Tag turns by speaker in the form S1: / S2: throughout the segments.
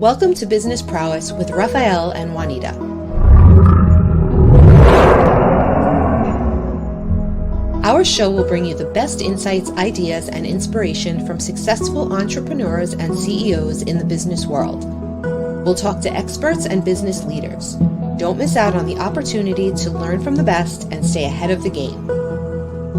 S1: Welcome to Business Prowess with Raphael and Juanita. Our show will bring you the best insights, ideas, and inspiration from successful entrepreneurs and CEOs in the business world. We'll talk to experts and business leaders. Don't miss out on the opportunity to learn from the best and stay ahead of the game.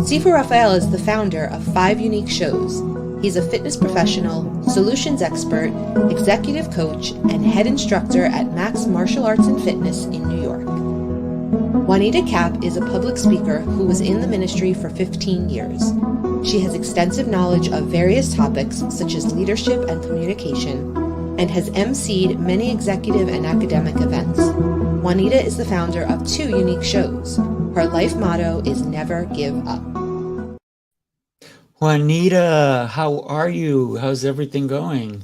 S1: Sifu Raphael is the founder of 5 Unique Shows. He's a fitness professional, solutions expert, executive coach, and head instructor at Max Martial Arts and Fitness in New York. Juanita Cap is a public speaker who was in the ministry for 15 years. She has extensive knowledge of various topics such as leadership and communication, and has emceed many executive and academic events. Juanita is the founder of 2 Unique Shows. Her life motto is never give up.
S2: Juanita, how are you? How's everything going?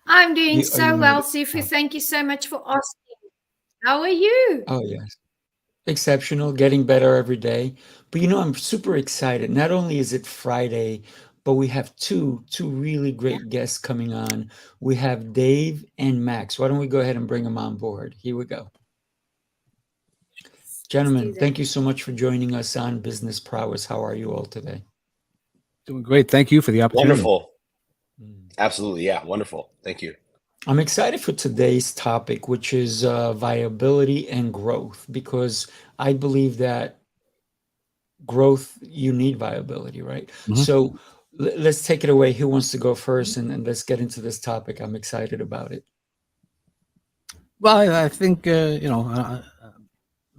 S3: I'm doing so well, Sifu. Thank you so much for asking. How are you?
S2: Oh, yes. Exceptional, getting better every day. But I'm super excited. Not only is it Friday, but we have two really great guests coming on. We have Dave and Max. Why don't we go ahead and bring them on board? Here we go. Gentlemen, thank you so much for joining us on Business Prowess. How are you all today?
S4: Doing great. Thank you for the opportunity.
S5: Wonderful. Absolutely. Yeah. Wonderful. Thank you.
S2: I'm excited for today's topic, which is viability and growth, because I believe that growth, you need viability, right? Mm-hmm. So let's take it away. Who wants to go first? And let's get into this topic. I'm excited about it.
S4: Well, I think,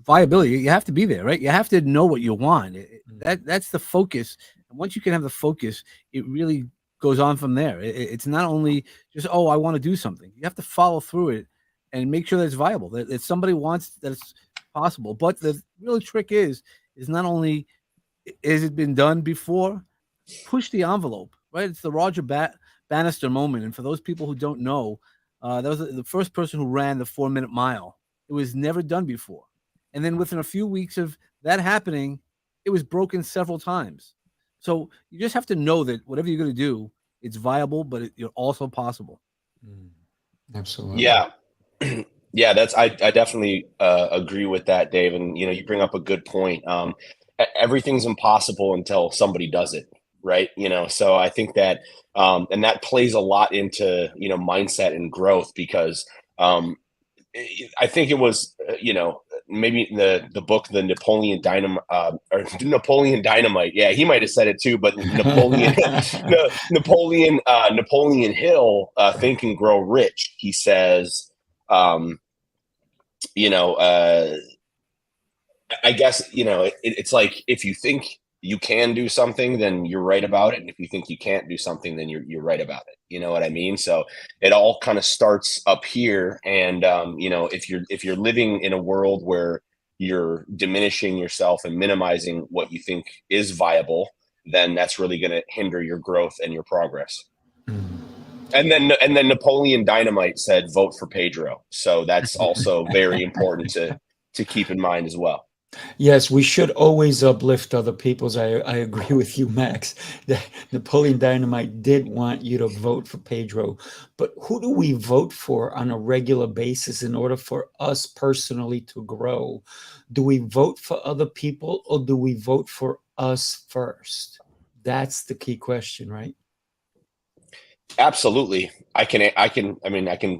S4: viability, you have to be there, right? You have to know what you want. That's the focus. And once you can have the focus, it really goes on from there. It's not only just, I want to do something. You have to follow through it and make sure that it's viable, that somebody wants, that it's possible. But the real trick is not only has it been done before, push the envelope, right? It's the Roger Bannister moment. And for those people who don't know, that was the first person who ran the 4-minute mile. It was never done before. And then within a few weeks of that happening, it was broken several times. So you just have to know that whatever you're going to do, it's viable, but you're also possible.
S2: Absolutely.
S5: Yeah. Yeah, I definitely agree with that, Dave. And, you bring up a good point. Everything's impossible until somebody does it. Right. So I think that and that plays a lot into, mindset and growth, because I think it was, maybe the book, the Napoleon Dynamite, or Napoleon Dynamite. Yeah, he might have said it too, but Napoleon Hill, Think and Grow Rich. He says, I guess, it's like, if you think you can do something, then you're right about it. And if you think you can't do something, then you're right about it. You know what I mean? So it all kind of starts up here. And, if you're living in a world where you're diminishing yourself and minimizing what you think is viable, then that's really going to hinder your growth and your progress. And then Napoleon Dynamite said, vote for Pedro. So that's also very important to keep in mind as well.
S2: Yes, we should always uplift other people's. I agree with you, Max. That Napoleon Dynamite did want you to vote for Pedro. But who do we vote for on a regular basis in order for us personally to grow? Do we vote for other people, or do we vote for us first? That's the key question, right?
S5: Absolutely. I can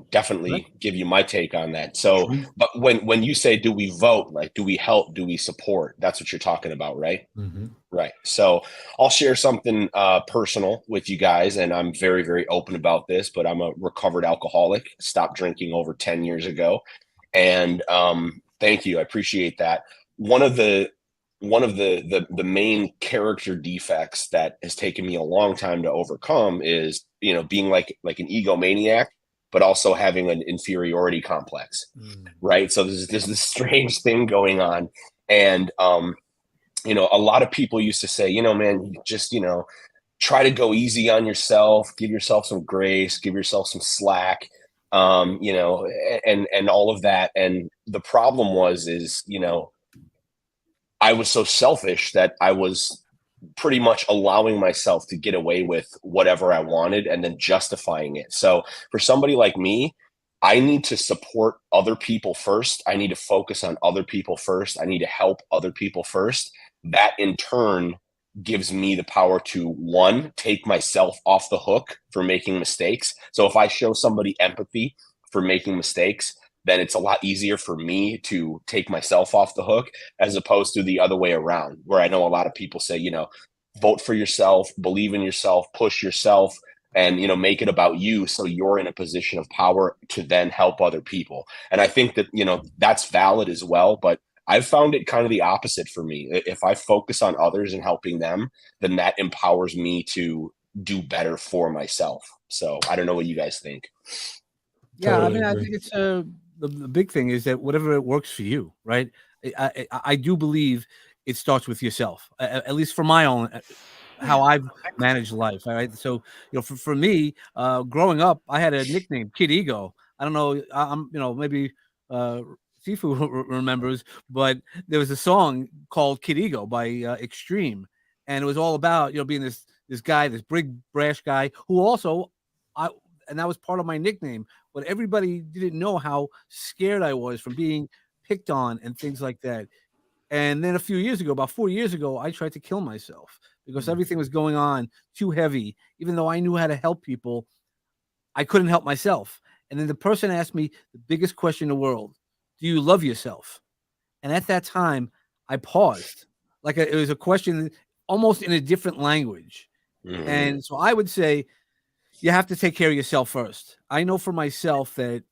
S5: definitely give you my take on that. So, but when you say, do we vote, like, do we help, do we support? That's what you're talking about, right? Mm-hmm. Right. So I'll share something personal with you guys, and I'm very, very open about this, but I'm a recovered alcoholic, stopped drinking over 10 years ago. And thank you. I appreciate that. One of the main character defects that has taken me a long time to overcome is, being like an egomaniac, but also having an inferiority complex. Right. So there's this strange thing going on. And, a lot of people used to say, man, just, try to go easy on yourself, give yourself some grace, give yourself some slack, and all of that. And the problem is, I was so selfish that I was pretty much allowing myself to get away with whatever I wanted and then justifying it. So for somebody like me, I need to support other people first. I need to focus on other people first. I need to help other people first. That in turn gives me the power to, one, take myself off the hook for making mistakes. So if I show somebody empathy for making mistakes, then it's a lot easier for me to take myself off the hook, as opposed to the other way around, where I know a lot of people say, you know, vote for yourself, believe in yourself, push yourself, and, you know, make it about you, so you're in a position of power to then help other people. And I think that, you know, that's valid as well, but I've found it kind of the opposite for me. If I focus on others and helping them, then that empowers me to do better for myself. So I don't know what you guys think.
S4: Yeah,
S2: Totally
S4: I
S2: agree.
S4: think it's the big thing is that whatever it works for you, right? I do believe it starts with yourself, at least for my own, how I've managed life. All right. So, you know, for me, growing up, I had a nickname, Kid Ego. I don't know. I'm, you know, maybe Sifu remembers, but there was a song called Kid Ego by Extreme. And it was all about, you know, being this guy, this big brash guy who also, and that was part of my nickname, but everybody didn't know how scared I was from being picked on and things like that. And then a few years ago, about 4 years ago, I tried to kill myself because everything was going on too heavy. Even though I knew how to help people, I couldn't help myself. And then the person asked me the biggest question in the world: do you love yourself? And at that time, I paused. Like it was a question almost in a different language.
S5: Mhm.
S4: And so I would say, you have to take care of yourself first. I know for myself that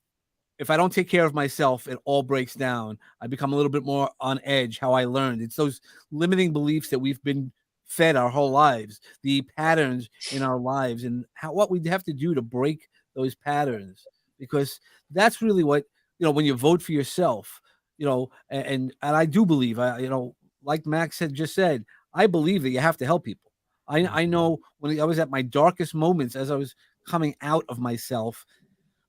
S4: if I don't take care of myself, it all breaks down. I become a little bit more on edge, how I learned. It's those limiting beliefs that we've been fed our whole lives, the patterns in our lives, and what we have to do to break those patterns. Because that's really what, you know, when you vote for yourself, you know, and I do believe, you know, like Max had just said, I believe that you have to help people. I know when I was at my darkest moments, as I was coming out of myself,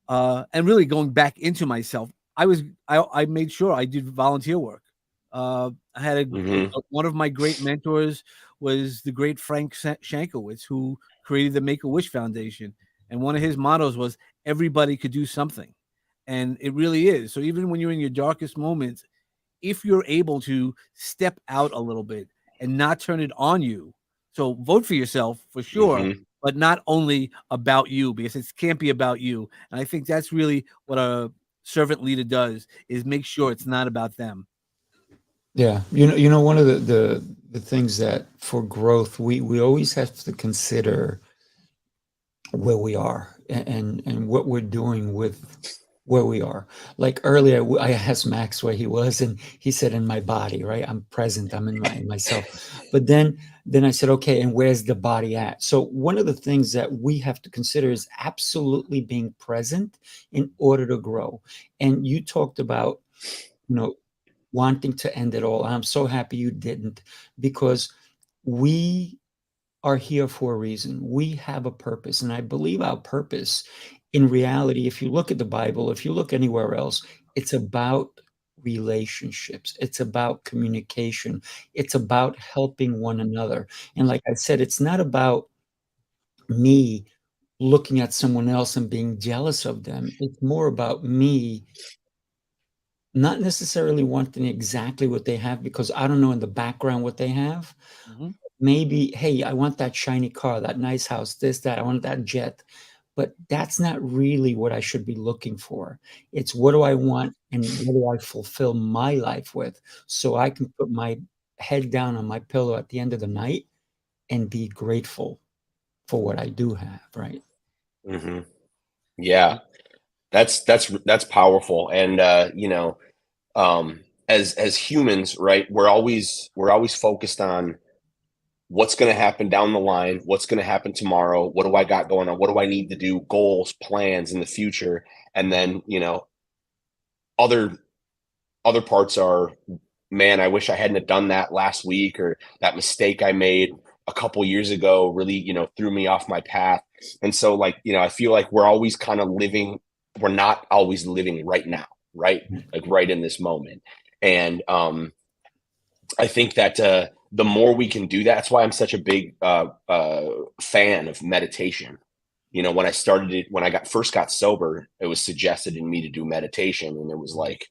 S4: and really going back into myself, I made sure I did volunteer work. I had one of my great mentors was the great Frank Shankowitz, who created the Make-A-Wish Foundation, and one of his mottos was everybody could do something, and it really is. So even when you're in your darkest moments, if you're able to step out a little bit and not turn it on you, so vote for yourself for sure, but not only about you, because it can't be about you. And I think that's really what a servant leader does, is make sure it's not about them.
S2: Yeah, you know, one of the things that for growth we always have to consider where we are and what we're doing with where we are. Like earlier, I asked Max where he was, and he said, "In my body, right? I'm present. I'm in myself." But then I said, "Okay, and where's the body at?" So one of the things that we have to consider is absolutely being present in order to grow. And you talked about, you know, wanting to end it all. I'm so happy you didn't, because we are here for a reason. We have a purpose. And I believe our purpose, in reality, if you look at the Bible, if you look anywhere else, it's about relationships. It's about communication. It's about helping one another. And like I said, it's not about me looking at someone else and being jealous of them. It's more about me not necessarily wanting exactly what they have, because I don't know in the background what they have. Maybe, hey, I want that shiny car, that nice house, this, that, I want that jet. But that's not really what I should be looking for. It's what do I want and what do I fulfill my life with, so I can put my head down on my pillow at the end of the night and be grateful for what I do have, right?
S5: Yeah, that's powerful. And you know, as humans, right, we're always focused on what's going to happen down the line, what's going to happen tomorrow, what do I got going on, what do I need to do, goals, plans in the future. And then, you know, other parts are, man, I wish I hadn't have done that last week, or that mistake I made a couple years ago really, you know, threw me off my path. And so, like, you know, I feel like we're always kind of living, we're not always living right now, right? Like right in this moment. And I think that the more we can do that, that's why I'm such a big fan of meditation. You know, when I first got sober, it was suggested in me to do meditation, and it was like,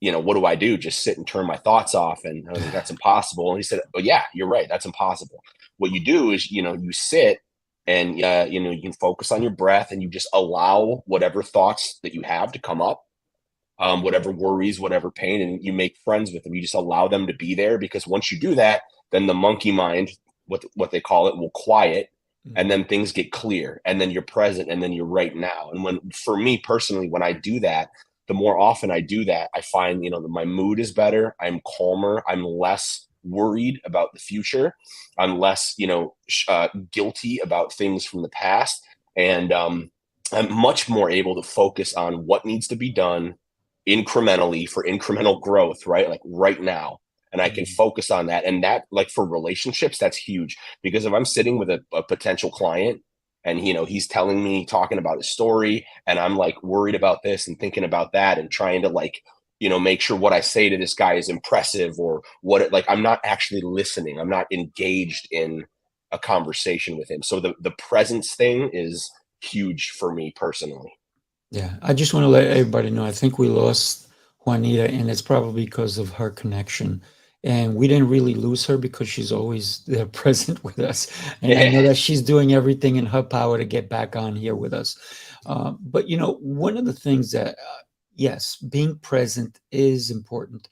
S5: you know, what do I do? Just sit and turn my thoughts off? And I was like, that's impossible. And he said, oh yeah, you're right, that's impossible. What you do is, you know, you sit and you know, you can focus on your breath, and you just allow whatever thoughts that you have to come up, whatever worries, whatever pain, and you make friends with them. You just allow them to be there, because once you do that, then the monkey mind, what they call it, will quiet, and then things get clear, and then you're present, and then you're right now. And for me personally, when I do that, the more often I do that, I find, you know, that my mood is better. I'm calmer. I'm less worried about the future. I'm less, you know, guilty about things from the past. And I'm much more able to focus on what needs to be done incrementally for incremental growth, right? Like right now. And I can focus on that. And that, like, for relationships, that's huge, because if I'm sitting with a potential client, and, you know, he's telling me, talking about his story, and I'm like worried about this and thinking about that and trying to, like, you know, make sure what I say to this guy is impressive, or like, I'm not actually listening. I'm not engaged in a conversation with him. So the presence thing is huge for me personally.
S2: Yeah, I just want to let everybody know, I think we lost Juanita, and it's probably because of her connection. And we didn't really lose her, because she's always there present with us. And I know that she's doing everything in her power to get back on here with us. But, you know, one of the things that, yes, being present is important.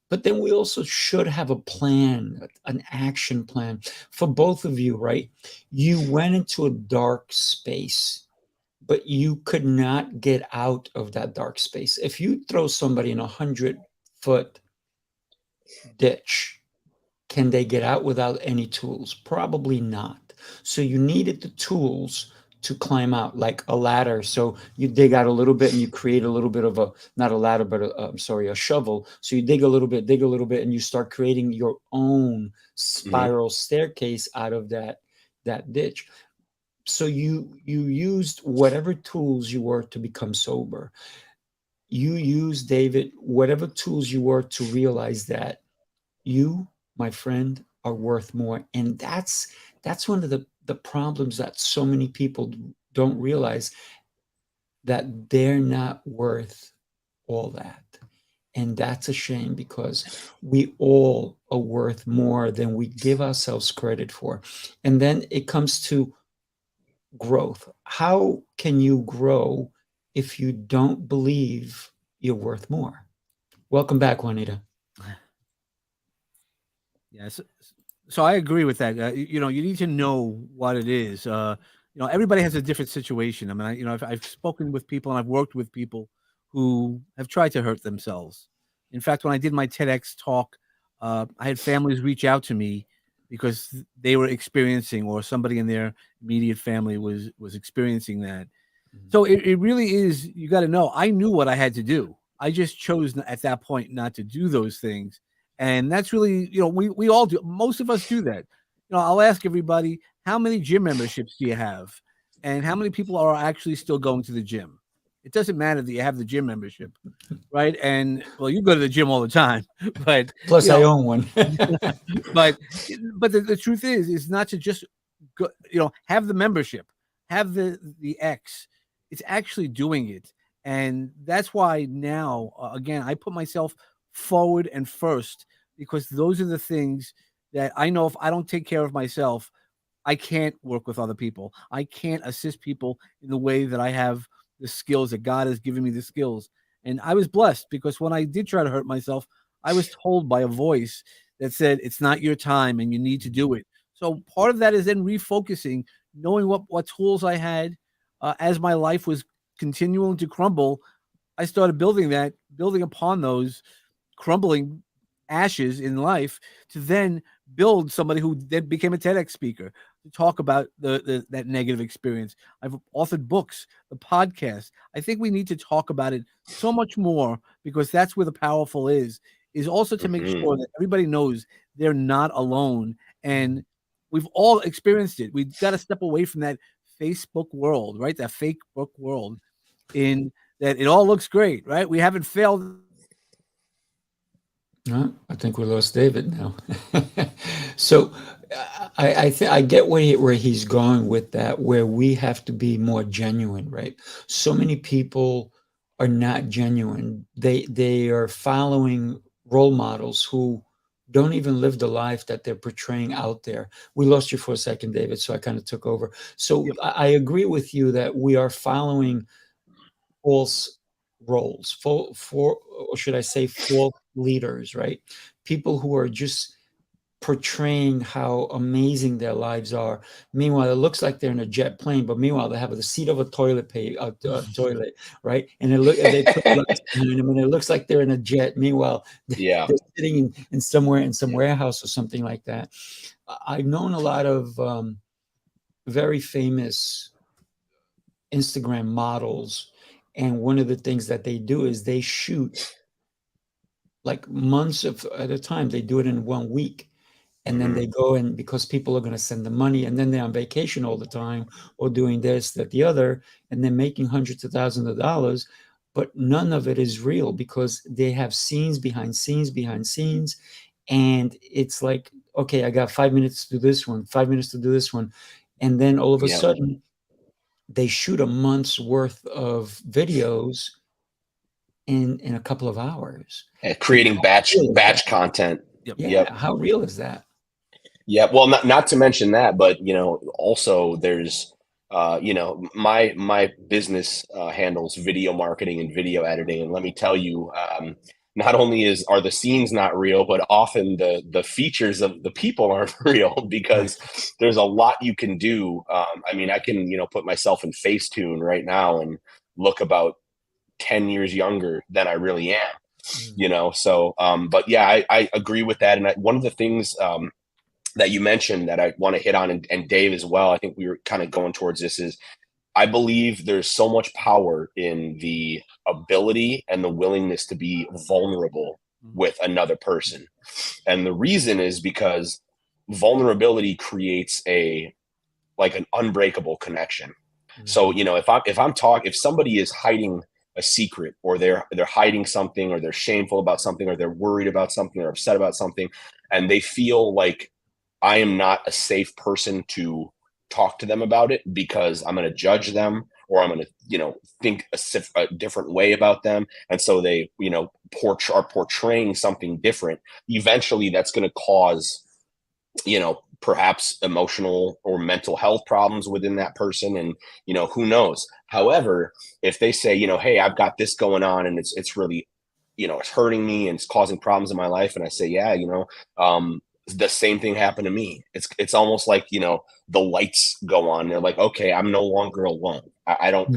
S2: But then we also should have a plan, an action plan for both of you, right? You went into a dark space, but you could not get out of that dark space. If you throw somebody in 100-foot ditch, can they get out without any tools? Probably not. So you needed the tools to climb out, like a ladder. So you dig out a little bit, and you create a little bit of not a ladder, but a shovel. So you dig a little bit, and you start creating your own spiral staircase out of that ditch. So you used whatever tools you were to become sober. You used, David, whatever tools you were to realize that you, my friend, are worth more. And that's one of the problems that so many people don't realize, that they're not worth all that. And that's a shame, because we all are worth more than we give ourselves credit for. And then it comes to growth. How can you grow if you don't believe you're worth more? Welcome back, Juanita.
S4: Yes. So I agree with that. You know, you need to know what it is. You know, everybody has a different situation. I mean, you know, I've spoken with people, and I've worked with people who have tried to hurt themselves. In fact, when I did my TEDx talk, I had families reach out to me because they were experiencing, or somebody in their immediate family was experiencing that. So it really is, you got to know, I knew what I had to do. I just chose at that point not to do those things. And that's really, you know, we all do. Most of us do that. You know, I'll ask everybody, how many gym memberships do you have? And how many people are actually still going to the gym? It doesn't matter that you have the gym membership, right? And well, you go to the gym all the time, but
S2: plus
S4: you know,
S2: I own one.
S4: but the truth is not to just go, you know, have the membership, have the X. It's actually doing it. And that's why now, again, I put myself forward and first, because those are the things that I know if I don't take care of myself, I can't work with other people. I can't assist people in the way that I have the skills that God has given me the skills. And I was blessed, because when I did try to hurt myself, I was told by a voice that said, it's not your time and you need to do it. So part of that is then refocusing, knowing what tools I had. As my life was continuing to crumble, I started building upon those crumbling ashes in life to then build somebody who then became a TEDx speaker to talk about that negative experience. I've authored books, the podcast. I think we need to talk about it so much more, because that's where the powerful is also to make sure that everybody knows they're not alone. And we've all experienced it. We've got to step away from that Facebook world, right? That fake book world, in that it all looks great, right? We haven't failed
S2: I think we lost David now. So I get where he's going with that, where we have to be more genuine, right? So many people are not genuine. They are following role models who don't even live the life that they're portraying out there. We lost you for a second, David, so I kind of took over. So
S5: Yep.
S2: I agree with you that we are following false roles, or should I say, false leaders, right? People who are just portraying how amazing their lives are. Meanwhile, it looks like they're in a jet plane, but meanwhile, they have the seat of a toilet, right? And they put lights behind them, and it looks like they're in a jet. Meanwhile,
S5: Yeah.
S2: they're sitting in somewhere in some warehouse or something like that. I've known a lot of very famous Instagram models, and one of the things that they do is they shoot like months at a time. They do it in 1 week, and then they go, and because people are going to send them money, and then they're on vacation all the time, or doing this, that, the other, and they're making hundreds of thousands of dollars, but none of it is real because they have scenes behind scenes behind scenes, and it's like, okay, I got 5 minutes to do this one, 5 minutes to do this one, and then all of a
S5: Yeah.
S2: sudden they shoot a month's worth of videos in a couple of hours.
S5: Creating batch
S2: real is that?
S5: content.
S4: Yep.
S2: Yeah,
S5: Yep.
S2: how real is that?
S5: Yeah, well, not to mention that, but also there's my business handles video marketing and video editing, and let me tell you, not only are the scenes not real, but often the features of the people aren't real, because there's a lot you can do. I mean, I can put myself in Facetune right now and look about 10 years younger than I really am. So but yeah, I agree with that, and one of the things that you mentioned that I want to hit on, and Dave as well, I think we were kind of going towards this, is I believe there's so much power in the ability and the willingness to be vulnerable with another person. And the reason is because vulnerability creates an unbreakable connection. So, if somebody is hiding a secret, or they're hiding something, or they're shameful about something, or they're worried about something, or upset about something, and they feel like I am not a safe person to talk to them about it because I'm going to judge them, or I'm going to, think a different way about them. And so they, are portraying something different. Eventually that's going to cause, perhaps emotional or mental health problems within that person. And, who knows? However, if they say, hey, I've got this going on, and it's really, it's hurting me and it's causing problems in my life. And I say, yeah, the same thing happened to me. It's almost like, the lights go on. They're like, okay, I'm no longer alone. I don't,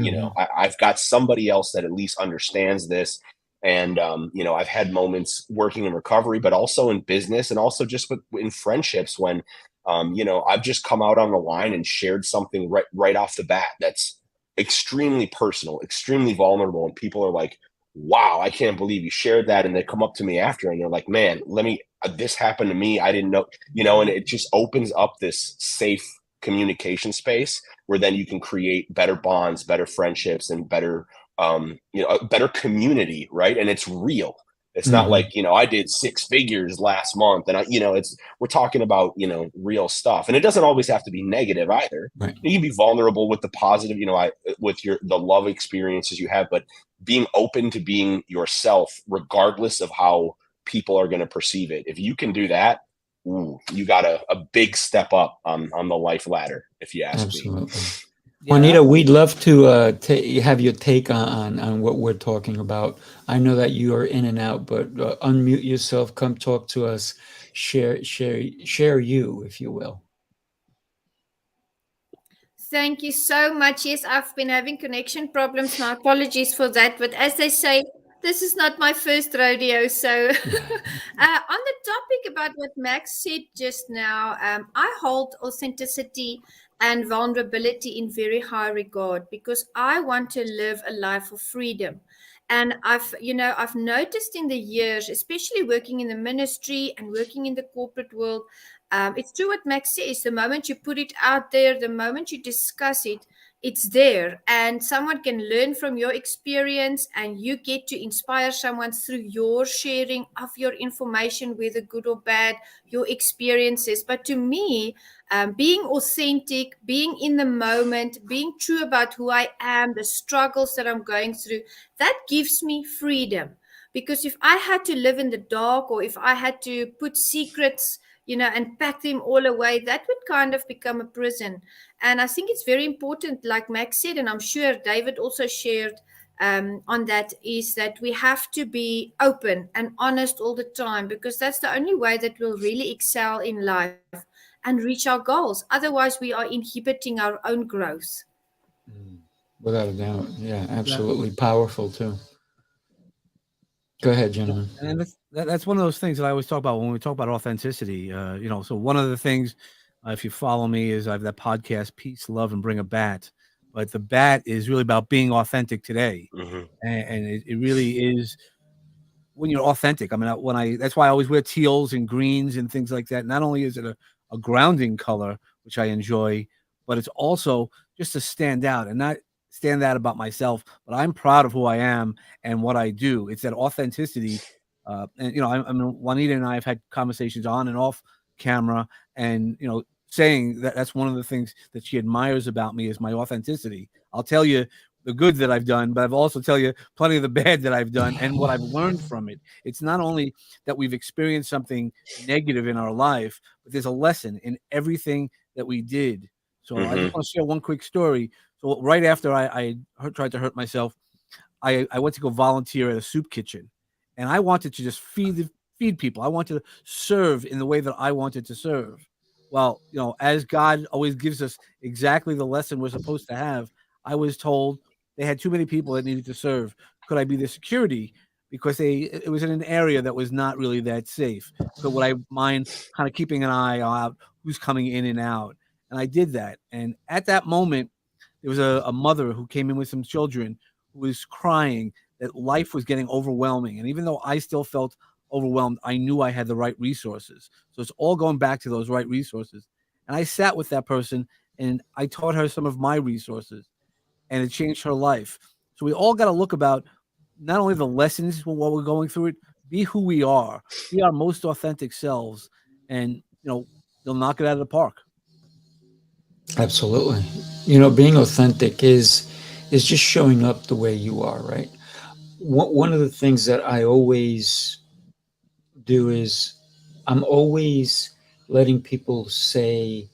S5: I've got somebody else that at least understands this. And, I've had moments working in recovery, but also in business, and also just in friendships when, I've just come out on the line and shared something right off the bat that's extremely personal, extremely vulnerable. And people are like, wow, I can't believe you shared that. And they come up to me after, and they're like, man, this happened to me. I didn't know, and it just opens up this safe communication space where then you can create better bonds, better friendships, and better, a better community. Right. And it's real. It's not like, I did 6 figures last month, and we're talking about, real stuff. And it doesn't always have to be negative either.
S2: Right.
S5: You can be vulnerable with the positive, with the love experiences you have, but being open to being yourself, regardless of how people are going to perceive it. If you can do that, you got a big step up on the life ladder, if you ask me.
S2: Juanita, we'd love to have your take on what we're talking about. I know that you are in and out, but unmute yourself, come talk to us, share you, if you will.
S3: Thank you so much. Yes, I've been having connection problems. My apologies for that. But as they say, this is not my first rodeo. So, on the topic about what Max said just now, I hold authenticity and vulnerability in very high regard because I want to live a life of freedom. And I've noticed in the years, especially working in the ministry and working in the corporate world, it's true what Max says. The moment you put it out there, the moment you discuss it, it's there, and someone can learn from your experience, and you get to inspire someone through your sharing of your information, whether good or bad, your experiences. But to me, being authentic, being in the moment, being true about who I am, the struggles that I'm going through, that gives me freedom. Because if I had to live in the dark, or if I had to put secrets, and pack them all away, that would kind of become a prison. And I think it's very important, like Max said, and I'm sure David also shared on that, is that we have to be open and honest all the time, because that's the only way that we'll really excel in life and reach our goals. Otherwise, we are inhibiting our own growth.
S2: Without a doubt. Yeah, absolutely powerful too. Go ahead, gentlemen.
S4: And that's one of those things that I always talk about when we talk about authenticity. So one of the things, if you follow me, is I have that podcast, Peace, Love, and Bring a Bat. But the bat is really about being authentic today, and it really is when you're authentic. I mean, that's why I always wear teals and greens and things like that. Not only is it a grounding color, which I enjoy, but it's also just to stand out, and not stand out about myself, but I'm proud of who I am and what I do. It's that authenticity. And Juanita and I have had conversations on and off camera, and saying that that's one of the things that she admires about me is my authenticity. I'll tell you the good that I've done, but I've also tell you plenty of the bad that I've done and what I've learned from it. It's not only that we've experienced something negative in our life, but there's a lesson in everything that we did. So I just want to share one quick story. So right after I tried to hurt myself, I went to go volunteer at a soup kitchen, and I wanted to just feed people. I wanted to serve in the way that I wanted to serve. Well, as God always gives us exactly the lesson we're supposed to have, I was told they had too many people that needed to serve. Could I be the security? Because it was in an area that was not really that safe. Would I mind kind of keeping an eye out who's coming in and out? And I did that. And at that moment, there was a mother who came in with some children who was crying that life was getting overwhelming. And even though I still felt overwhelmed, I knew I had the right resources. So it's all going back to those right resources. And I sat with that person and I taught her some of my resources, and it changed her life. So we all got to look about not only the lessons while we're going through it, be who we are, be our most authentic selves, and they'll knock it out of the park.
S2: Absolutely. Being authentic is just showing up the way you are, right? One of the things that I always do is I'm always letting people say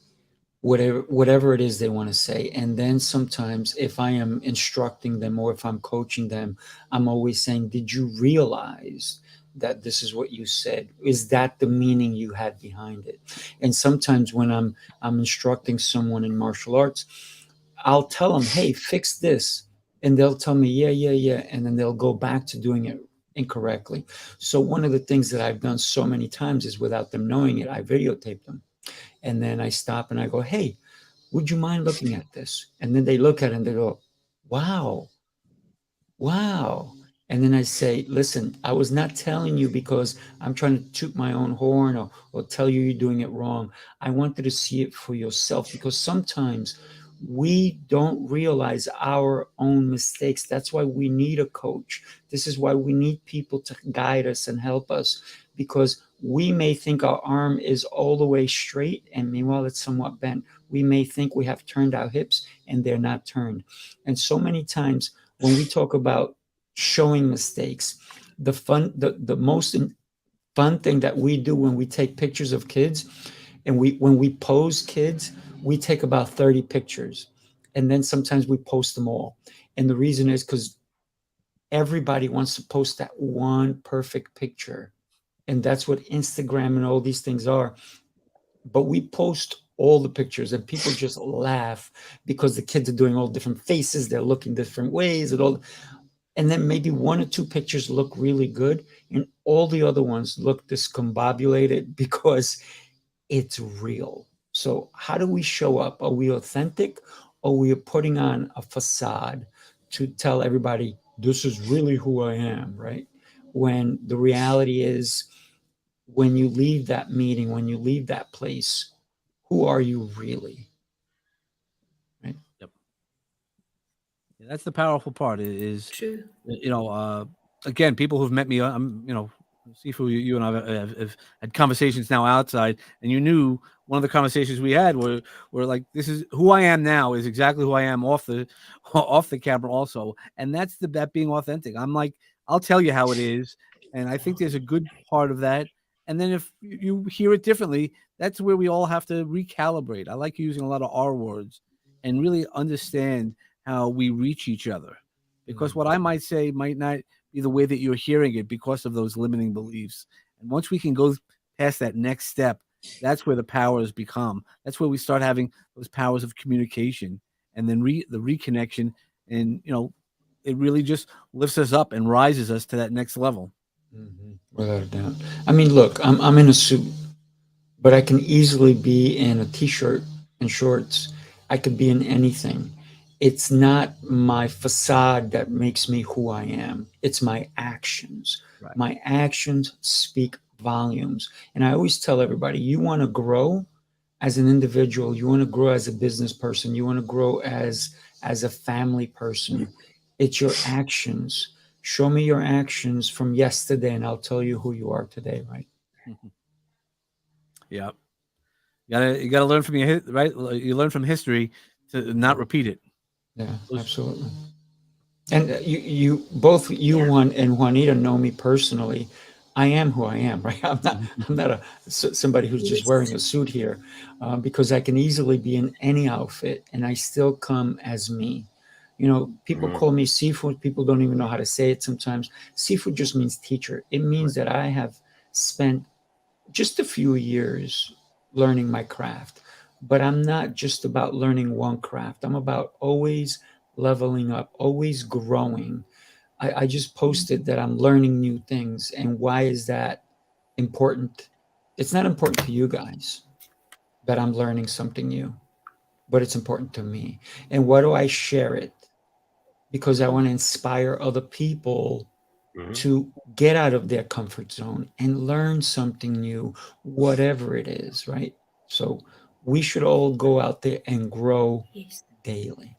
S2: whatever it is they want to say. And then sometimes if I am instructing them or if I'm coaching them, I'm always saying, did you realize that this is what you said? Is that the meaning you had behind it? And sometimes when I'm instructing someone in martial arts, I'll tell them, hey, fix this. And they'll tell me, yeah. And then they'll go back to doing it incorrectly. So one of the things that I've done so many times is, without them knowing it, I videotape them. And then I stop and I go, hey, would you mind looking at this? And then they look at it and they go, wow. And then I say, listen, I was not telling you because I'm trying to toot my own horn or tell you you're doing it wrong. I wanted to see it for yourself, because sometimes we don't realize our own mistakes. That's why we need a coach. This is why we need people to guide us and help us, because we may think our arm is all the way straight and meanwhile it's somewhat bent. We may think we have turned our hips and they're not turned. And so many times when we talk about showing mistakes, the most fun thing that we do when we take pictures of kids, and when we pose kids, we take about 30 pictures, and then sometimes we post them all. And the reason is because everybody wants to post that one perfect picture, and that's what Instagram and all these things are. But we post all the pictures and people just laugh because the kids are doing all different faces, they're looking different ways and then maybe one or two pictures look really good and all the other ones look discombobulated because it's real. So how do we show up? Are we authentic, or we are putting on a facade to tell everybody this is really who I am, right? When the reality is, when you leave that meeting, when you leave that place, who are you really? Right?
S4: Yep. That's the powerful part is,
S3: True.
S4: again, people who've met me, Sifu, you and I have had conversations now outside, and you knew one of the conversations we had were like, this is who I am now is exactly who I am off the camera also. And that's that being authentic. I'm like, I'll tell you how it is. And I think there's a good part of that. And then if you hear it differently, that's where we all have to recalibrate. I like using a lot of R words and really understand how we reach each other, because what I might say might not be the way that you're hearing it because of those limiting beliefs. And once we can go past that next step, that's where the powers become. That's where we start having those powers of communication, and then the reconnection, and it really just lifts us up and rises us to that next level.
S2: Without a doubt. I mean, look, I'm in a suit, but I can easily be in a t-shirt and shorts. I could be in anything. It's not my facade that makes me who I am. It's my actions.
S4: Right.
S2: My actions speak volumes. And I always tell everybody, you want to grow as an individual, you want to grow as a business person, you want to grow as a family person. It's your actions. Show me your actions from yesterday and I'll tell you who you are today, right?
S4: Yeah. You gotta learn from right? You learn from history to not repeat it.
S2: Yeah, absolutely. And you both, Juan and Juanita, know me personally. I am who I am, right? I'm not somebody who's just wearing a suit here, because I can easily be in any outfit and I still come as me. People call me Seafood. People don't even know how to say it sometimes. Seafood just means teacher. It means that I have spent just a few years learning my craft, but I'm not just about learning one craft. I'm about always leveling up, always growing. I just posted that I'm learning new things. And why is that important? It's not important to you guys that I'm learning something new, but it's important to me. And why do I share it? Because I want to inspire other people to get out of their comfort zone and learn something new, whatever it is, right? So we should all go out there and grow daily.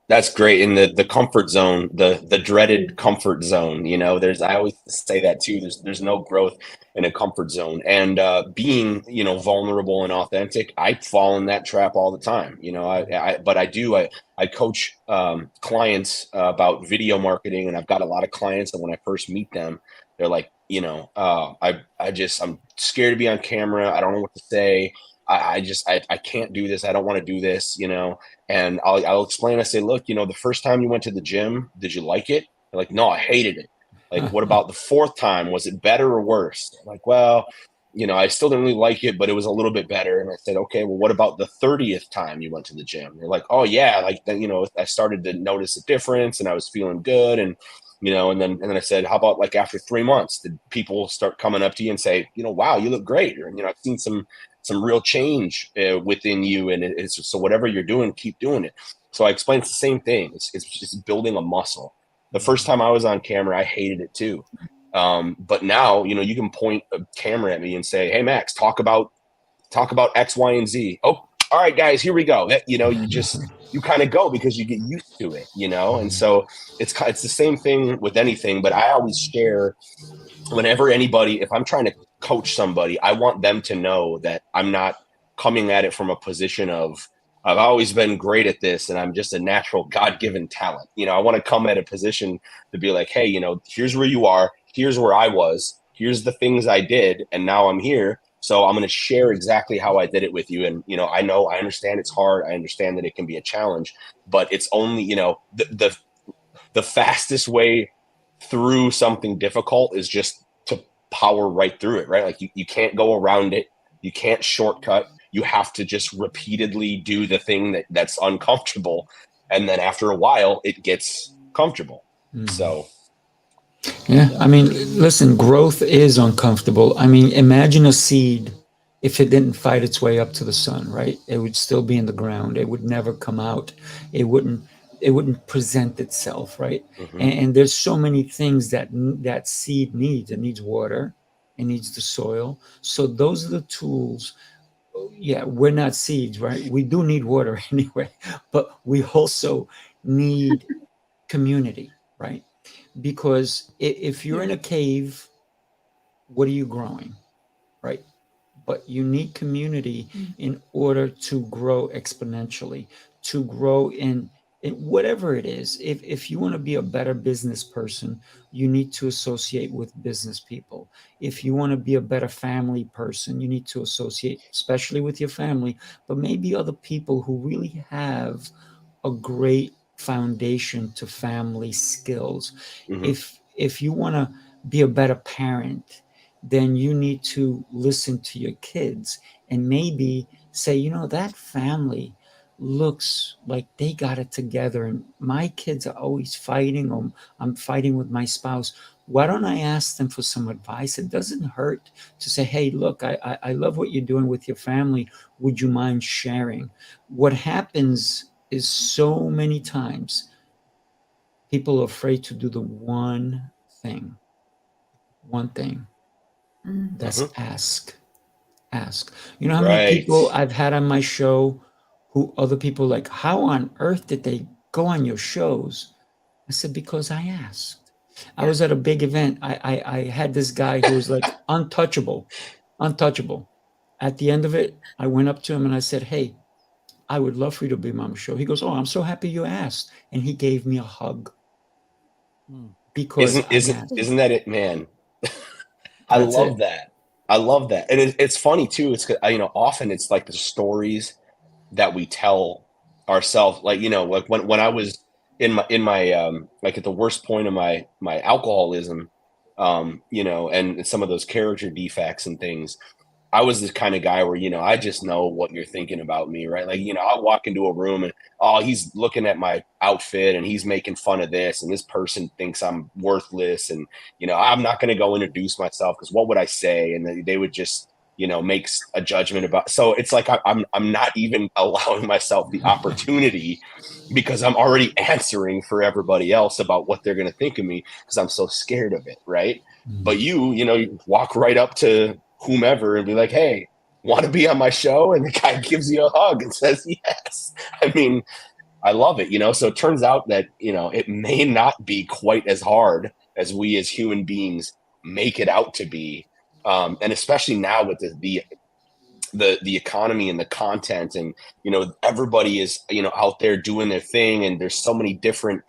S5: That's great. In the comfort zone, the dreaded comfort zone, I always say that too. There's no growth in a comfort zone. And being, vulnerable and authentic, I fall in that trap all the time. I coach clients about video marketing, and I've got a lot of clients that when I first meet them, they're like, I'm scared to be on camera. I don't know what to say. I can't do this. I don't want to do this, and I'll explain. I say, look, the first time you went to the gym, did you like it? They're like, no, I hated it. Like, what about the fourth time? Was it better or worse? I'm like, well, I still didn't really like it, but it was a little bit better. And I said, okay, well, what about the 30th time you went to the gym? They're like, oh yeah, like then, I started to notice a difference and I was feeling good. And and then I said, how about like after 3 months, did people start coming up to you and say, wow, you look great? Or, I've seen some real change within you. And it's so whatever you're doing, keep doing it. So I explained it's the same thing. It's just building a muscle. The first time I was on camera, I hated it too. But now, you can point a camera at me and say, hey, Max, talk about X, Y, and Z. Oh, all right, guys, here we go. You kind of go because you get used to it, and so it's the same thing with anything. But I always share whenever if I'm trying to coach somebody, I want them to know that I'm not coming at it from a position of, I've always been great at this and I'm just a natural God-given talent. I want to come at a position to be like, hey, here's where you are. Here's where I was. Here's the things I did. And now I'm here. So I'm going to share exactly how I did it with you. And, I understand it's hard. I understand that it can be a challenge, but it's only, the fastest way through something difficult is just to power right through it, right? Like you can't go around it. You can't shortcut. You have to just repeatedly do the thing that's uncomfortable. And then after a while, it gets comfortable. So.
S2: Yeah. I mean, listen, growth is uncomfortable. I mean, imagine a seed. If it didn't fight its way up to the sun, right? It would still be in the ground. It would never come out. It wouldn't present itself, right? And there's so many things that seed needs. It needs water. It needs the soil. So those are the tools. yeah, we're not seeds, right? We do need water anyway, but we also need community, right? Because if you're in a cave, what are you growing, right? But you need community in order to grow exponentially, to grow in whatever it is. If you want to be a better business person, you need to associate with business people. If you want to be a better family person, you need to associate, especially with your family, but maybe other people who really have a great foundation to family skills. If you want to be a better parent, then you need to listen to your kids and maybe say, you know, that family looks like they got it together, and my kids are always fighting, or I'm fighting with my spouse. Why don't I ask them for some advice? It doesn't hurt to say, hey, look, I love what you're doing with your family. Would you mind sharing? What happens is so many times people are afraid to do the one thing. That's ask. You know how many people I've had on my show who other people like, how on earth did they go on your shows? I said, because I asked. I was at a big event. I had this guy who was like untouchable. At the end of it, I went up to him and I said, hey, I would love for you to be on my show. He goes, oh, I'm so happy you asked. And he gave me a hug. Because
S5: isn't that it, man? I love that. And it's funny too. It's, you know, often it's like the stories that we tell ourselves, like, you know, like when I was in my like at the worst point of my alcoholism, you know, and some of those character defects and things, I was this kind of guy where, you know, I just know what you're thinking about me, right? Like, you know, I'll walk into a room and, oh, he's looking at my outfit and he's making fun of this, and this person thinks I'm worthless, and, you know, I'm not going to go introduce myself because what would I say? And they would just, you know, make a judgment about. So it's like I'm not even allowing myself the opportunity because I'm already answering for everybody else about what they're going to think of me because I'm so scared of it, right? But you know, you walk right up to whomever and be like, hey, want to be on my show? And the guy gives you a hug and says yes. I mean, I love it, you know. So it turns out that, you know, it may not be quite as hard as we as human beings make it out to be, and especially now with the economy and the content, and, you know, everybody is, you know, out there doing their thing, and there's so many different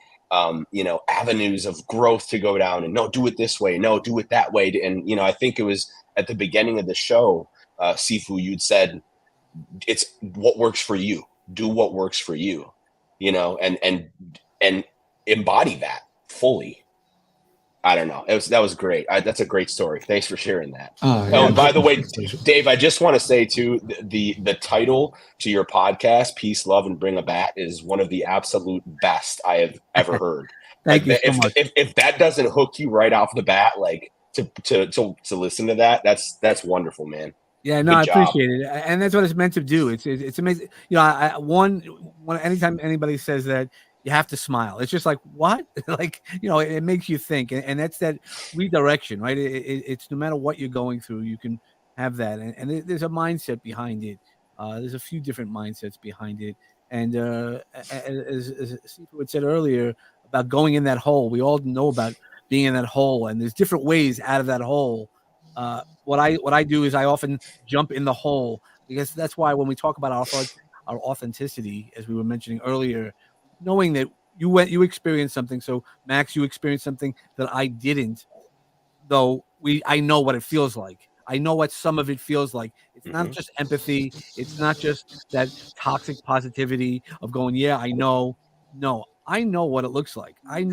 S5: you know, avenues of growth to go down, and no, do it this way, no, do it that way. And, you know, I think it was at the beginning of the show, Sifu, you'd said it's what works for you. Do what works for you, you know, and embody that fully. I don't know. That was great. That's a great story. Thanks for sharing that. And by the way, Dave, I just want to say too, the title to your podcast, Peace, Love, and Bring a Bat, is one of the absolute best I have ever heard.
S4: Thank you so much.
S5: If that doesn't hook you right off the bat, like to listen to that, that's wonderful, man.
S4: Yeah, no, I appreciate it, and that's what it's meant to do. It's amazing. You know, one anytime anybody says that, you have to smile. It's just like, what? Like, you know, it makes you think, and that's that redirection, right? It's no matter what you're going through, you can have that, and there's a mindset behind it. There's a few different mindsets behind it, and as Sifu had said earlier about going in that hole, we all know about being in that hole, and there's different ways out of that hole. What I do is I often jump in the hole, because that's why when we talk about our authenticity, as we were mentioning earlier, knowing that you experienced something. So Max, you experienced something that I didn't, though I know what it feels like. I know what some of it feels like. It's not just empathy. It's not just that toxic positivity of going, yeah, I know. No, I know what it looks like. I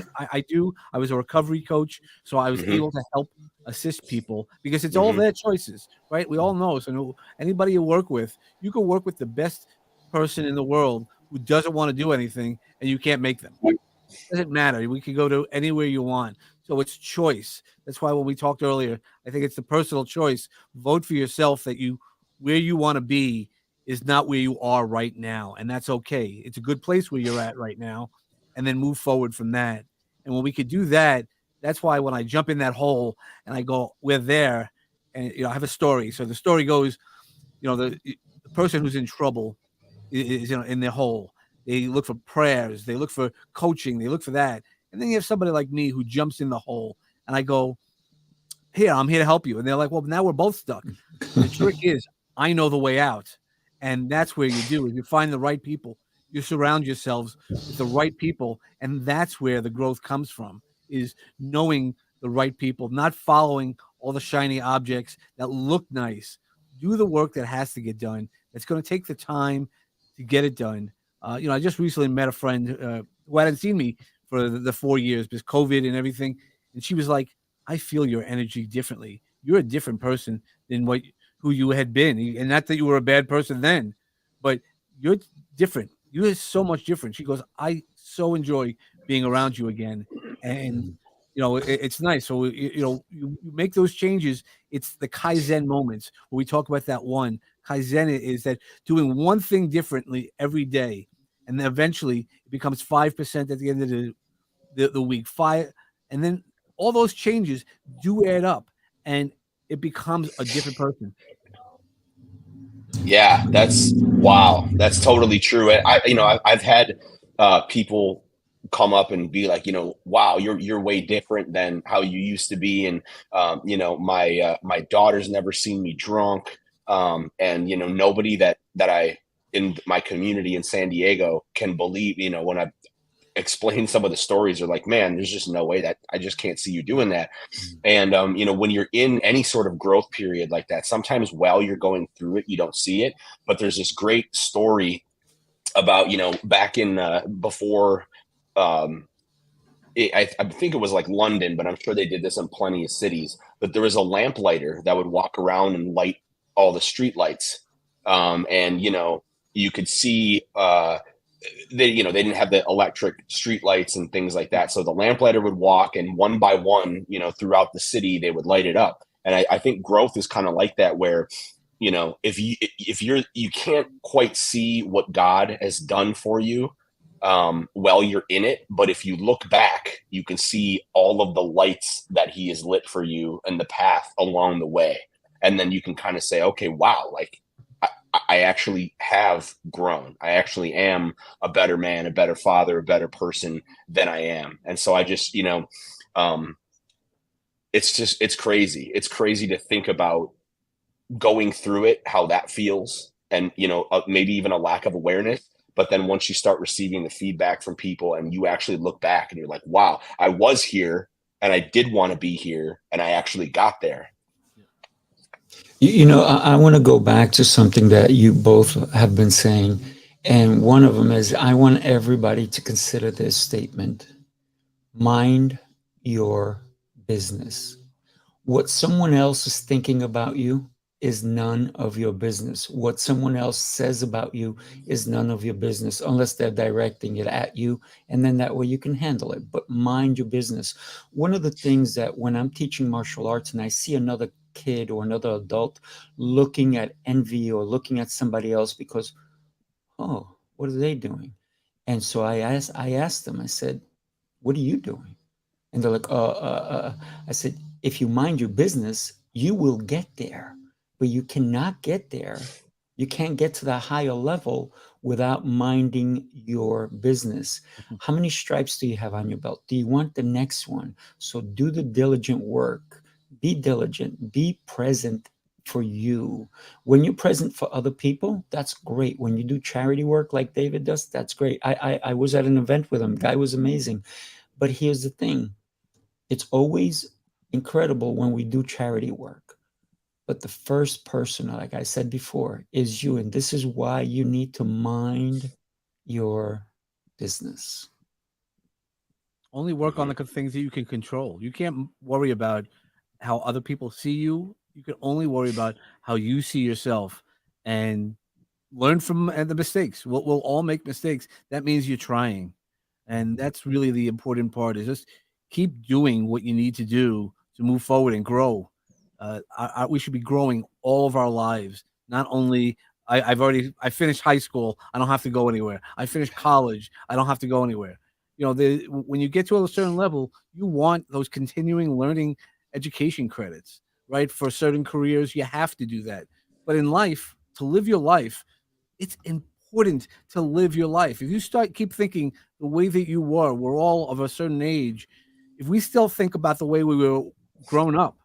S4: do. I was a recovery coach, so I was able to help assist people, because it's all their choices, right? We all know. So anybody you work with, you can work with the best person in the world who doesn't want to do anything, and you can't make them. It doesn't matter. We can go to anywhere you want. So it's choice. That's why when we talked earlier, I think it's the personal choice. Vote for yourself that where you want to be is not where you are right now. And that's okay. It's a good place where you're at right now. And then move forward from that. And when we could do that, that's why when I jump in that hole and I go, we're there. And, you know, I have a story. So the story goes, you know, the person who's in trouble is in their hole. They look for prayers. They look for coaching. They look for that. And then you have somebody like me who jumps in the hole, and I go, here, I'm here to help you. And they're like, well, now we're both stuck. The trick is I know the way out. And that's where you do is you find the right people. You surround yourselves with the right people. And that's where the growth comes from, is knowing the right people, not following all the shiny objects that look nice. Do the work that has to get done. It's going to take the time to get it done. I just recently met a friend who hadn't seen me for the 4 years because COVID and everything. And she was like, I feel your energy differently. You're a different person than who you had been. And not that you were a bad person then, but you're different. You're so much different. She goes, I so enjoy being around you again. And, it's nice. So, you make those changes. It's the Kaizen moments where we talk about that one. Kaizen is that doing one thing differently every day. And then eventually it becomes 5% at the end of the week. And then all those changes do add up, and it becomes a different person.
S5: Yeah, wow. That's totally true. I've had people come up and be like, wow, you're way different than how you used to be. And, my daughter's never seen me drunk. And, nobody that I, in my community in San Diego can believe, when I explain some of the stories, are like, man, there's just no way that I just can't see you doing that. And, when you're in any sort of growth period like that, sometimes while you're going through it, you don't see it, but there's this great story about, back in, before, I think it was like London, but I'm sure they did this in plenty of cities, but there was a lamplighter that would walk around and light all the street lights. And, you could see, they didn't have the electric street lights and things like that. So the lamplighter would walk, and one by one, throughout the city, they would light it up. And I think growth is kind of like that, where, if you can't quite see what God has done for you, while you're in it, but if you look back, you can see all of the lights that he has lit for you and the path along the way. And then you can kind of say, okay, wow, like I actually have grown. I actually am a better man, a better father, a better person than I am. And so I just, it's crazy. It's crazy to think about going through it, how that feels, and, maybe even a lack of awareness. But then once you start receiving the feedback from people and you actually look back and you're like, wow, I was here and I did want to be here and I actually got there.
S2: I want to go back to something that you both have been saying. And one of them is, I want everybody to consider this statement: mind your business. What someone else is thinking about you is none of your business. What someone else says about you is none of your business, unless they're directing it at you. And then that way you can handle it. But mind your business. One of the things that when I'm teaching martial arts and I see another kid or another adult looking at envy or looking at somebody else because, oh, what are they doing? And so I asked them, I said, what are you doing? And they're like, I said, if you mind your business, you will get there. But you cannot get there. You can't get to that higher level without minding your business. How many stripes do you have on your belt? Do you want the next one? So do the diligent work. Be diligent. Be present for you. When you're present for other people, that's great. When you do charity work like David does, that's great. I was at an event with him. Guy was amazing. But here's the thing. It's always incredible when we do charity work. But the first person, like I said before, is you. And this is why you need to mind your business.
S4: Only work on the things that you can control. You can't worry about how other people see you. You can only worry about how you see yourself and learn from the mistakes. We'll all make mistakes. That means you're trying. And that's really the important part, is just keep doing what you need to do to move forward and grow. We should be growing all of our lives. Not only I finished high school, I don't have to go anywhere. I finished college, I don't have to go anywhere. When you get to a certain level, you want those continuing learning education credits, right? For certain careers, you have to do that. But in life, to live your life, it's important to live your life. If you keep thinking the way that we're all of a certain age, if we still think about the way we were grown up,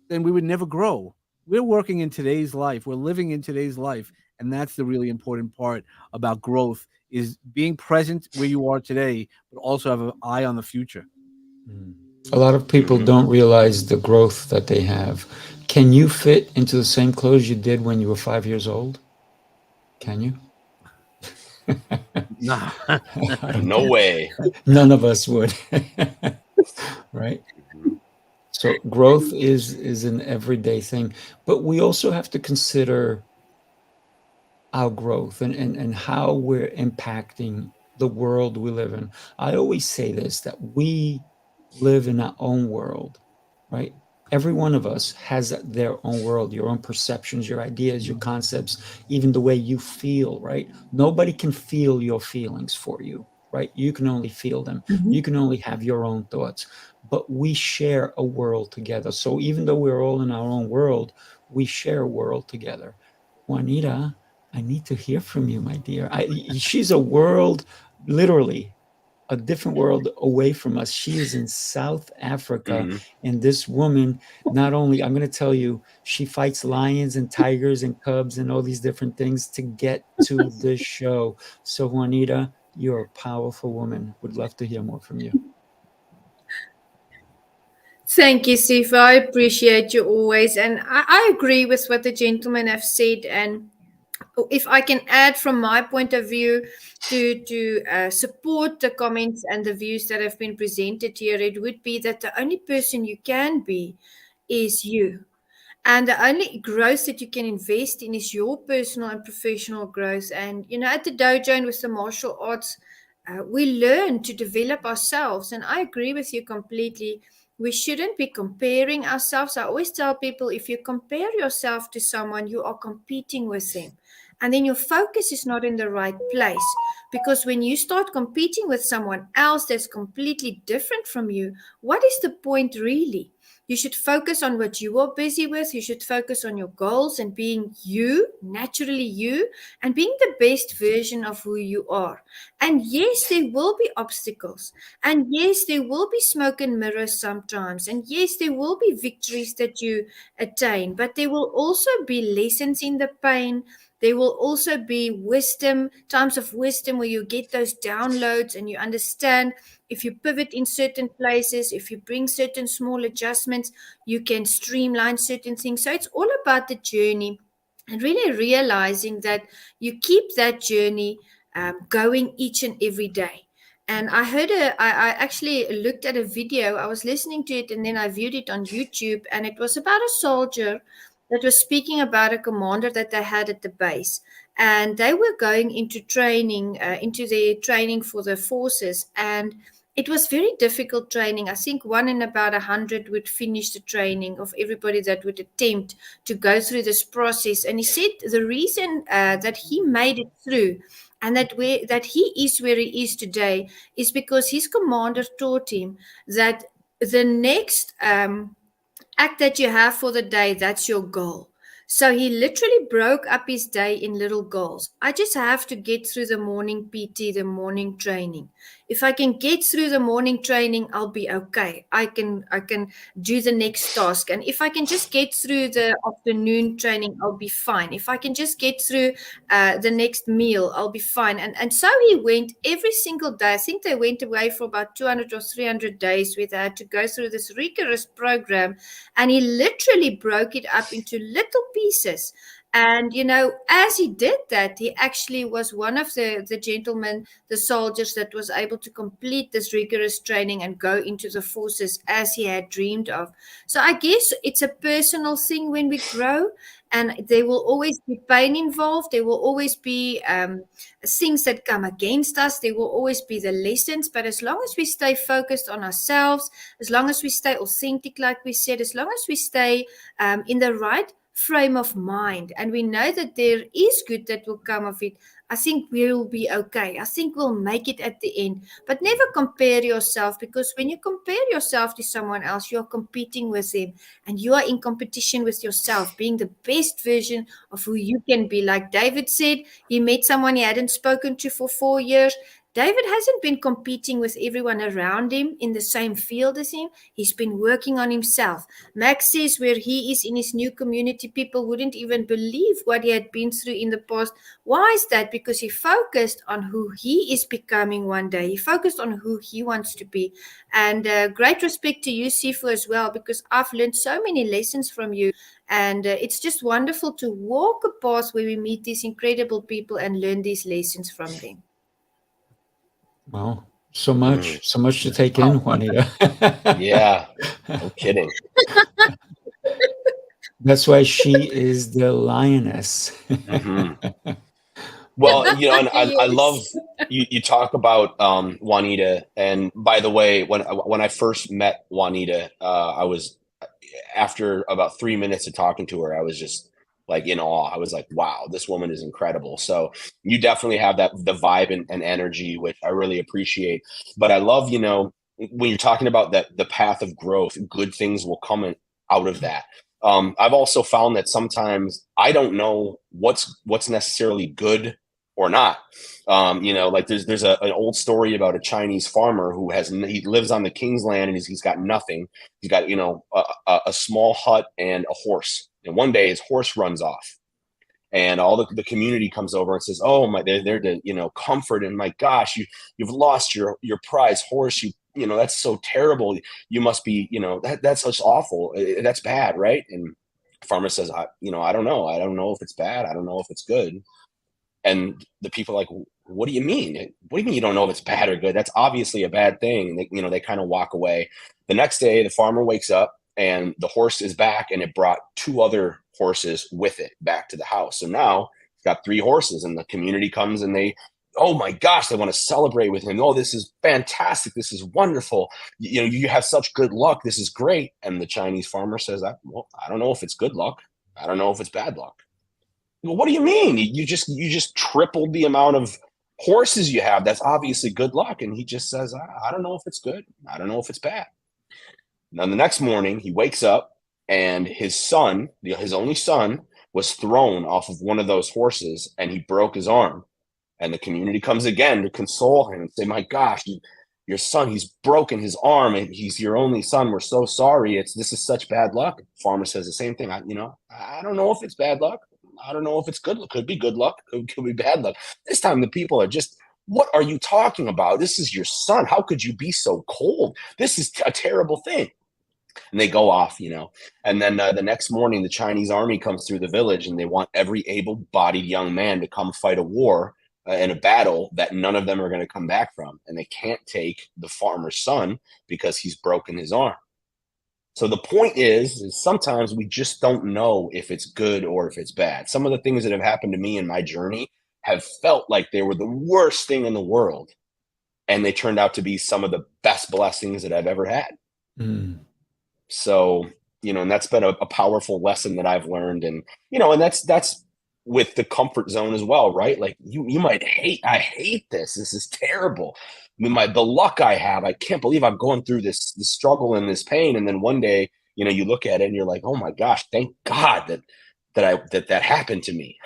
S4: then we would never grow. We're working in today's life. We're living in today's life. And that's the really important part about growth, is being present where you are today, but also have an eye on the future.
S2: A lot of people don't realize the growth that they have. Can you fit into the same clothes you did when you were 5 years old? Can you?
S4: Nah.
S5: No way.
S2: None of us would. Right? So growth is an everyday thing, but we also have to consider our growth and how we're impacting the world we live in. I always say this, that we live in our own world, right? Every one of us has their own world, your own perceptions, your ideas, your concepts, even the way you feel, right? Nobody can feel your feelings for you, right? You can only feel them. You can only have your own thoughts, but we share a world together. So even though we're all in our own world, we share a world together. Juanita, I need to hear from you, my dear. She's a world, literally, a different world away from us. She is in South Africa. And this woman, not only, I'm going to tell you, she fights lions and tigers and cubs and all these different things to get to this show. So Juanita, you're a powerful woman. Would love to hear more from you.
S3: Thank you, Sifa. I appreciate you always. And I agree with what the gentlemen have said. And if I can add from my point of view to support the comments and the views that have been presented here, it would be that the only person you can be is you. And the only growth that you can invest in is your personal and professional growth. And, at the dojo and with the martial arts, we learn to develop ourselves. And I agree with you completely. We shouldn't be comparing ourselves. I always tell people, if you compare yourself to someone, you are competing with them. And then your focus is not in the right place. Because when you start competing with someone else that's completely different from you, what is the point really? You should focus on what you are busy with. You should focus on your goals and being you, naturally you, and being the best version of who you are. And yes, there will be obstacles. And yes, there will be smoke and mirrors sometimes. And yes, there will be victories that you attain. But there will also be lessons in the pain. There will also be wisdom, times of wisdom where you get those downloads and you understand if you pivot in certain places, if you bring certain small adjustments, you can streamline certain things. So it's all about the journey and really realizing that you keep that journey going each and every day. And I actually looked at a video. I was listening to it and then I viewed it on YouTube, and it was about a soldier that was speaking about a commander that they had at the base. And they were going into training, into their training for the forces. And it was very difficult training. I think 1 in about 100 would finish the training of everybody that would attempt to go through this process. And he said the reason that he made it through and that he is where he is today is because his commander taught him that the next act that you have for the day, that's your goal. So he literally broke up his day in little goals. I just have to get through the morning PT, the morning training. If I can get through the morning training, I'll be okay. I can do the next task. And if I can just get through the afternoon training, I'll be fine. If I can just get through the next meal, I'll be fine. And so he went every single day. I think they went away for about 200 or 300 days where they had to go through this rigorous program. And he literally broke it up into little pieces. And, as he did that, he actually was one of the gentlemen, the soldiers that was able to complete this rigorous training and go into the forces as he had dreamed of. So I guess it's a personal thing when we grow, and there will always be pain involved. There will always be things that come against us. There will always be the lessons. But as long as we stay focused on ourselves, as long as we stay authentic, like we said, as long as we stay in the right frame of mind, and we know that there is good that will come of it, I think we'll be okay. I think we'll make it at the end. But never compare yourself, because when you compare yourself to someone else, you're competing with them, and you are in competition with yourself, being the best version of who you can be. Like David said, he met someone he hadn't spoken to for 4 years. David hasn't been competing with everyone around him in the same field as him. He's been working on himself. Max says where he is in his new community, people wouldn't even believe what he had been through in the past. Why is that? Because he focused on who he is becoming one day. He focused on who he wants to be. And great respect to you, Sifu, as well, because I've learned so many lessons from you. And it's just wonderful to walk a path where we meet these incredible people and learn these lessons from them.
S2: Wow. So much to take in, Juanita.
S5: Yeah, no kidding.
S2: That's why she is the lioness.
S5: Mm-hmm. Well, you know, and I love you talk about Juanita. And by the way, when I first met Juanita, I was, after about 3 minutes of talking to her, I was just like in awe. I was like, wow, this woman is incredible. So you definitely have the vibe and energy, which I really appreciate. But I love, you know, when you're talking about the path of growth, good things will come out of that. I've also found that sometimes I don't know what's necessarily good or not. You know, like there's an old story about a Chinese farmer who he lives on the king's land, and he's got nothing. He's got, you know, a small hut and a horse. And one day his horse runs off, and all the community comes over and says, "Oh my, they're there to, you know, comfort him. My gosh, you've lost your prize horse. You know, that's so terrible. You must be, you know, that's just awful. That's bad, right?" And farmer says, "You know, I don't know. I don't know if it's bad. I don't know if it's good." And the people are like, "What do you mean? What do you mean you don't know if it's bad or good? That's obviously a bad thing." And they, you know, they kind of walk away. The next day, the farmer wakes up and the horse is back, and it brought 2 other horses with it back to the house. So now he's got 3 horses, and the community comes and they, oh my gosh, they want to celebrate with him. Oh, this is fantastic. This is wonderful. You know, you have such good luck. This is great. And the Chinese farmer says, "Well, I don't know if it's good luck. I don't know if it's bad luck." Well, what do you mean? You just tripled the amount of horses you have. That's obviously good luck. And he just says, I don't know if it's good. I don't know if it's bad. Now, the next morning, he wakes up, and his son, his only son, was thrown off of one of those horses, and he broke his arm. And the community comes again to console him and say, "My gosh, your son, he's broken his arm, and he's your only son. We're so sorry. This is such bad luck." Farmer says the same thing. I don't know if it's bad luck. I don't know if it's good. It could be good luck. It could be bad luck. This time the people are just, "What are you talking about? This is your son. How could you be so cold? This is a terrible thing." And they go off, you know. And then the next morning, the Chinese army comes through the village, and they want every able-bodied young man to come fight a war in a battle that none of them are going to come back from. And they can't take the farmer's son because he's broken his arm. So the point is sometimes we just don't know if it's good or if it's bad. Some of the things that have happened to me in my journey have felt like they were the worst thing in the world, and they turned out to be some of the best blessings that I've ever had.
S2: Mm.
S5: So, you know, and that's been a powerful lesson that I've learned. And, you know, and that's with the comfort zone as well, right? Like you might I hate this. This is terrible. I mean, the luck I have, I can't believe I'm going through this struggle and this pain. And then one day, you know, you look at it and you're like, "Oh my gosh, thank God that happened to me."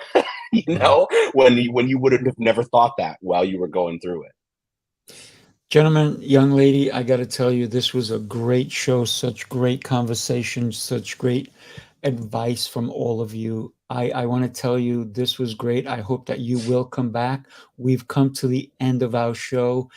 S5: You know, when you would have never thought that while you were going through it.
S2: Gentlemen, young lady, I got to tell you, this was a great show, such great conversation, such great advice from all of you. I want to tell you, this was great. I hope that you will come back. We've come to the end of our show.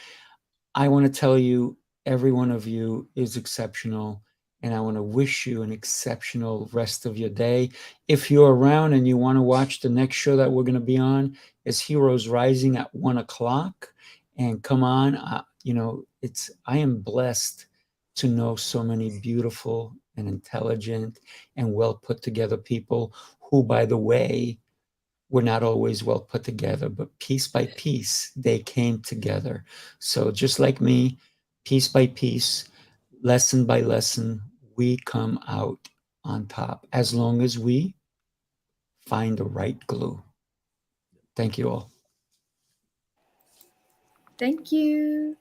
S2: I want to tell you, every one of you is exceptional, and I want to wish you an exceptional rest of your day. If you're around and you want to watch the next show that we're going to be on, is Heroes Rising at 1:00. And come on, you know, I am blessed to know so many beautiful and intelligent and well put together people who, by the way, were not always well put together, but piece by piece, they came together. So just like me, piece by piece, lesson by lesson, we come out on top, as long as we find the right glue. Thank you all.
S3: Thank you.